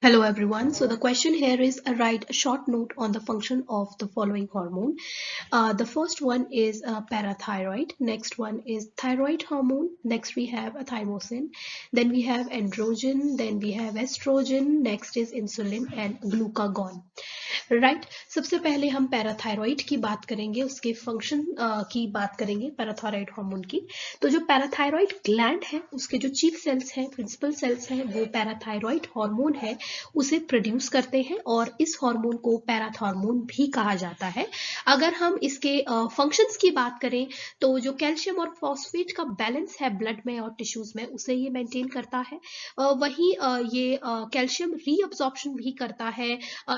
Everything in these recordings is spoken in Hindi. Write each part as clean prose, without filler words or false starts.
Hello everyone. So the question here is write a short note on the function of the following hormone. The first one is parathyroid. Next one is thyroid hormone. Next we have a thymosin. Then we have androgen. Then we have estrogen. Next is insulin and glucagon. Right सबसे पहले हम पैराथायरॉइड की बात करेंगे, उसके फंक्शन की बात करेंगे, पैराथायरॉइड हार्मोन की। तो जो पैराथायरॉइड ग्लैंड है उसके जो चीफ सेल्स हैं, प्रिंसिपल सेल्स हैं, वो पैराथायरॉइड हार्मोन है उसे प्रोड्यूस करते हैं और इस हार्मोन को पैराथार्मोन भी कहा जाता है। अगर हम इसके फंक्शंस की बात करें तो जो कैल्शियम और फॉस्फेट का बैलेंस है ब्लड में और टिश्यूज में उसे ये मेंटेन करता है। वहीं ये कैल्शियम रीअब्जॉर्प्शन भी करता है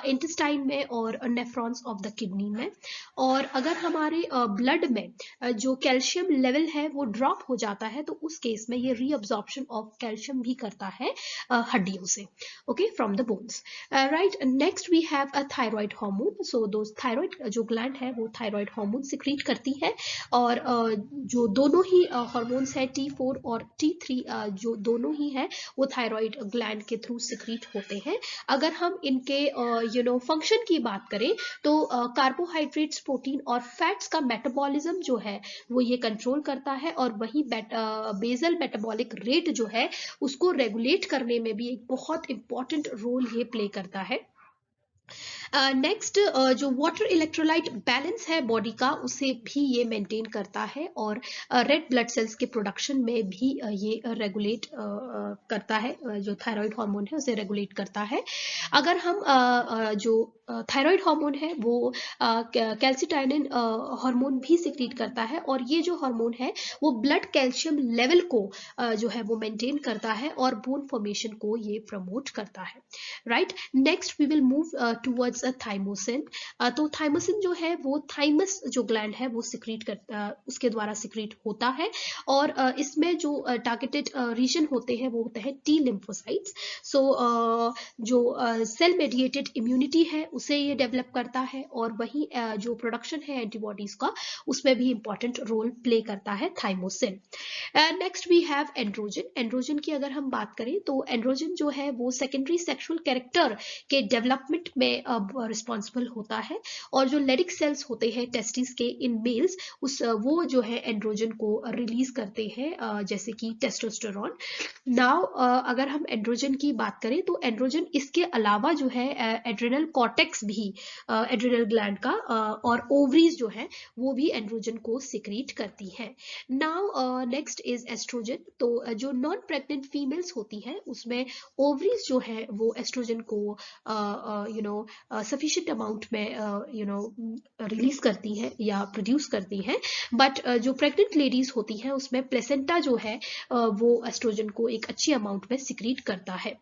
इंटेस्टाइन में और नेफ्रॉन्स ऑफ द किडनी में। और अगर हमारे ब्लड में जो कैल्शियम लेवल है वो ड्रॉप हो जाता है तो उस केस में ये रीअब्जॉर्प्शन ऑफ कैल्शियम भी करता है हड्डियों से, okay, from the bones. Right, next we have a thyroid hormone. So दो थायराइड जो ग्लैंड है वो थायराइड हार्मोन सिक्रीट करती है और जो दोनों ही हार्मोन्स है T4 और T3 जो दोनों ही है वो थायराइड ग्लैंड के थ्रू सिक्रीट होते हैं। अगर हम इनके फंक्शन की बात करें तो कार्बोहाइड्रेट्स, प्रोटीन और फैट्स का मेटाबॉलिज्म जो है वो ये कंट्रोल करता है और वही बेसल मेटाबॉलिक रेट जो है उसको रेगुलेट करने में भी एक बहुत इंपॉर्टेंट रोल ये प्ले करता है। नेक्स्ट जो वाटर इलेक्ट्रोलाइट बैलेंस है बॉडी का उसे भी ये मेंटेन करता है और रेड ब्लड सेल्स के प्रोडक्शन में भी ये रेगुलेट करता है। जो थायराइड हार्मोन है उसे रेगुलेट करता है। अगर हम जो थायराइड हार्मोन है वो कैल्सिटाइनिन हार्मोन भी सिक्रीट करता है और ये जो हार्मोन है वो ब्लड कैल्शियम लेवल को जो है वो मेंटेन करता है और बोन फॉर्मेशन को ये प्रमोट करता है। Right, next we will move towards a thymosin. तो थाइमोसिन जो है वो थाइमस जो ग्लैंड है वो सिक्रीट करता, उसके द्वारा सिक्रीट होता है और इसमें जो टारगेटेड रीजन होते हैं वो होते हैं टी लिम्फोसाइट्स। सो जो सेल मेडिएटेड इम्यूनिटी है उसे ये डेवलप करता है और वही जो प्रोडक्शन है एंटीबॉडीज का उसमें भी इंपॉर्टेंट रोल प्ले करता है thymosin. Next we have androgen. Androgen की अगर हम बात करें तो एंड्रोजन जो है वो सेकेंडरी सेक्सुअल कैरेक्टर के डेवलपमेंट में रिस्पॉन्सिबल होता है और जो लेडिक सेल्स होते हैं टेस्टिस के इन मेल्स उस वो जो है एंड्रोजन को रिलीज करते हैं जैसे कि टेस्टोस्टेरोन। नाउ अगर हम एंड्रोजन की बात करें तो एंड्रोजन इसके अलावा जो है एड्रेनल कॉर्टेक्स भी एड्रेनल ग्लैंड का और ओवरीज जो है वो भी एंड्रोजन को सिक्रीट करती है। Now next is estrogen. तो जो नॉन प्रेग्नेंट फीमेल्स होती हैं उसमें ओवरीज जो है वो एस्ट्रोजन को सफिशिएंट अमाउंट में रिलीज करती हैं या प्रोड्यूस करती हैं। बट जो प्रेग्नेंट लेडीज होती हैं उसमें प्लेसेंटा जो है वो एस्ट्रोजन को एक अच्छी अमाउंट में सिक्रीट करता है।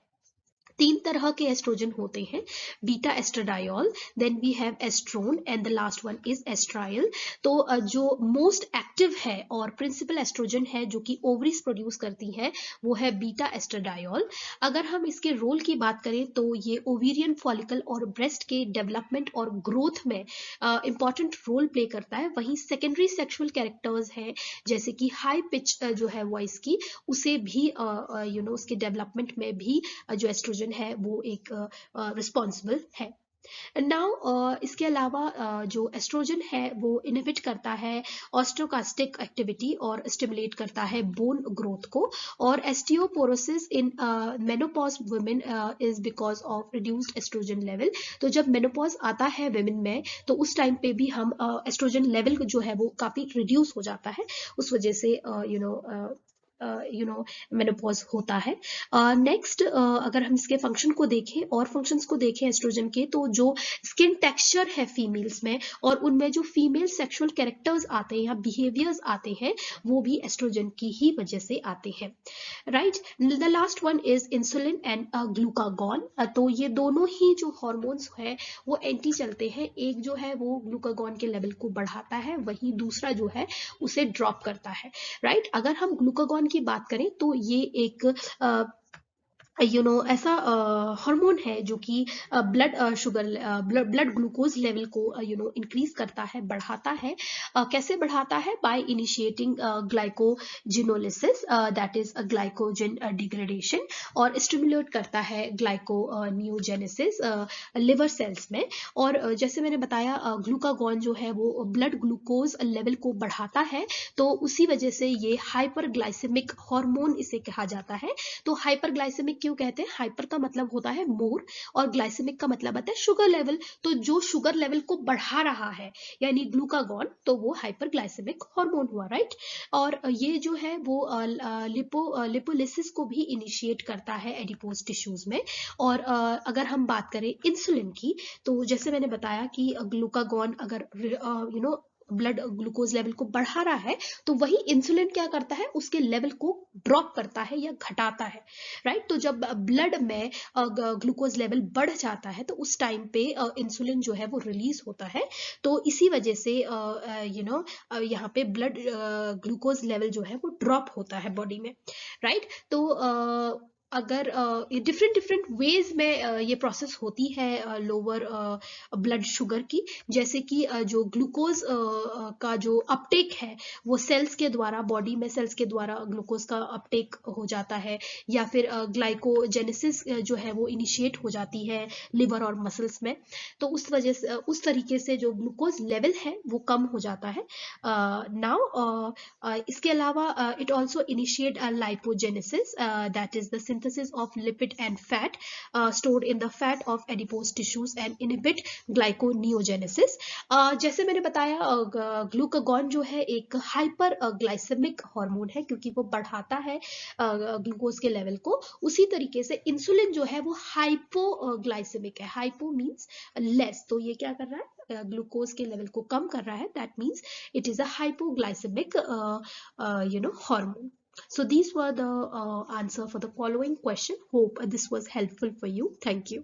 तीन तरह के एस्ट्रोजन होते हैं, beta oestradiol, then we have oestrone and the last one is oestriol. तो जो मोस्ट एक्टिव है और प्रिंसिपल एस्ट्रोजन है जो कि ओवरीज प्रोड्यूस करती है वो है बीटा एस्ट्राडायोल। अगर हम इसके रोल की बात करें तो ये ओवेरियन फॉलिकल और ब्रेस्ट के डेवलपमेंट और ग्रोथ में इंपॉर्टेंट रोल प्ले करता है। वहीं सेकेंडरी सेक्सुअल कैरेक्टर्स हैं जैसे कि हाई पिच जो है वॉइस की उसे भी उसके डेवलपमेंट में भी जो एस्ट्रोजन है वो एक रिस्पॉन्सिबल है। नाउ इसके अलावा जो एस्ट्रोजन है वो इनहिबिट करता है ऑस्टियोकास्टिक एक्टिविटी और स्टिमुलेट करता है बोन ग्रोथ को। और osteoporosis in menopause women is because of reduced oestrogen level. तो जब मेनोपॉज आता है वुमेन में तो उस टाइम पे भी हम एस्ट्रोजन लेवल जो है वो काफी रिड्यूस हो जाता है, उस वजह से मेनोपॉज होता है। नेक्स्ट अगर हम इसके फंक्शन को देखें और फंक्शंस को देखें एस्ट्रोजन के तो जो स्किन टेक्सचर है फीमेल्स में और उनमें जो फीमेल सेक्सुअल कैरेक्टर्स आते हैं या बिहेवियर्स आते हैं वो भी एस्ट्रोजन की ही वजह से आते हैं। Right, the last one is insulin and glucagon. तो ये दोनों ही जो हॉर्मोन्स है वो एंटी चलते हैं, एक जो है वो ग्लूकागॉन के लेवल को बढ़ाता है वहीं दूसरा जो है उसे ड्रॉप करता है। राइट, अगर हम ग्लूकागॉन की बात करें तो ये एक ऐसा हार्मोन है जो कि blood sugar blood glucose level को इंक्रीज करता है, बढ़ाता है। कैसे बढ़ाता है? By initiating glycogenolysis, that is glycogen degradation, और स्टिमुलेट करता है ग्लाइको न्यूजेनेसिस लिवर सेल्स में। और जैसे मैंने बताया, ग्लूकागॉन जो है वो ब्लड ग्लूकोज लेवल को बढ़ाता है, तो उसी वजह से ये हाइपरग्लाइसेमिक हार्मोन इसे कहा जाता है। तो हाइपरग्लाइसेमिक क्यों कहते हैं? हाइपर का मतलब होता है मोर, और ग्लाइसेमिक का मतलब आता है शुगर लेवल। तो जो शुगर लेवल को बढ़ा रहा है यानी ग्लूकागॉन, तो वो हाइपरग्लाइसेमिक हार्मोन हुआ, राइट। और ये जो है वो लिपोलिसिस को भी इनिशिएट करता है एडिपोज टिश्यूज में। और अगर हम बात करें इंसुलिन की, तो जैसे मैंने बताया कि ग्लूकागॉन अगर ब्लड ग्लूकोज लेवल को बढ़ा रहा है, तो वही इंसुलिन क्या करता है? उसके लेवल को ड्रॉप करता है या घटाता है, राइट। तो जब ब्लड में ग्लूकोज लेवल बढ़ जाता है, तो उस टाइम पे इंसुलिन जो है वो रिलीज होता है। तो इसी वजह से यहाँ पे ब्लड ग्लूकोज लेवल जो है वो ड्रॉप होता है बॉडी में, राइट। तो अगर डिफरेंट डिफरेंट वेज में ये प्रोसेस होती है लोअर ब्लड शुगर की। जैसे कि जो ग्लूकोज का जो अपटेक है, वो सेल्स के द्वारा, बॉडी में सेल्स के द्वारा ग्लूकोज का अपटेक हो जाता है, या फिर ग्लाइकोजेनेसिस जो है वो इनिशिएट हो जाती है लिवर और मसल्स में। तो उस वजह से, उस तरीके से जो ग्लूकोज लेवल है वो कम हो जाता है। नाउ इसके अलावा it also initiate lipogenesis, that is the synthesis of lipid and fat stored in the fat of adipose tissues and inhibit glyconeogenesis. जैसे मैंने बताया, ग्लूकागॉन जो है एक हाइपर ग्लाइसेमिक हार्मोन है, क्योंकि वो बढ़ाता है ग्लूकोज के लेवल को। उसी तरीके से इंसुलिन जो है वो हाइपोग्लाइसेमिक है। हाइपो मीन्स लेस, तो ये क्या कर रहा है? ग्लूकोज के लेवल को कम कर रहा है। That means it is a hypoglycemic hormone. So these were the answer for the following question. Hope this was helpful for you. Thank you.